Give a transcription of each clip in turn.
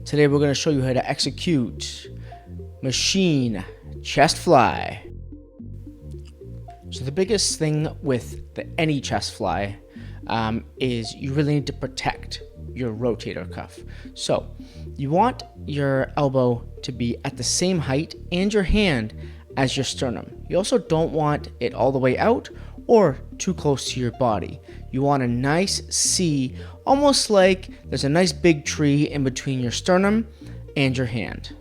Today we're going to show you how to execute machine chest fly. So the biggest thing with any chest fly is you really need to protect your rotator cuff. So you want your elbow to be at the same height and your hand as your sternum. You also don't want it all the way out or too close to your body. You want a nice C, almost like there's a nice big tree in between your sternum and your hand.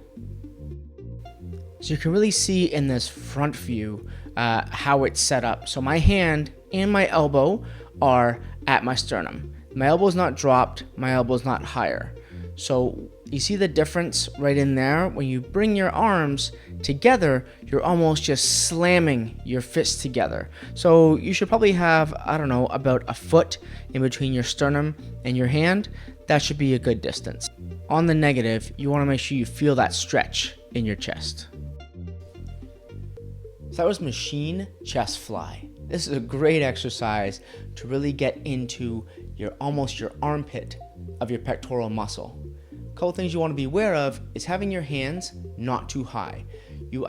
So you can really see in this front view how it's set up. So my hand and my elbow are at my sternum. My elbow's not dropped, my elbow's not higher. So you see the difference right in there? When you bring your arms together, you're almost just slamming your fists together. So you should probably have, I don't know, about a foot in between your sternum and your hand. That should be a good distance. On the negative, you want to make sure you feel that stretch in your chest. So that was machine chest fly. This is a great exercise to really get into your armpit of your pectoral muscle. A couple things you want to be aware of is having your hands not too high.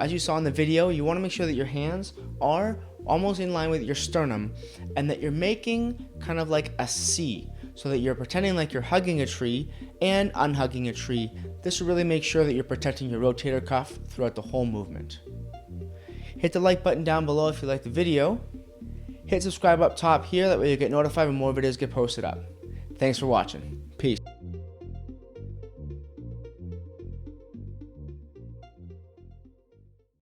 As you saw in the video, you want to make sure that your hands are almost in line with your sternum and that you're making kind of like a C, so that you're pretending like you're hugging a tree and unhugging a tree. This will really make sure that you're protecting your rotator cuff throughout the whole movement. Hit the like button down below if you like the video. Hit subscribe up top here, that way you get notified when more videos get posted up. Thanks for watching. Peace.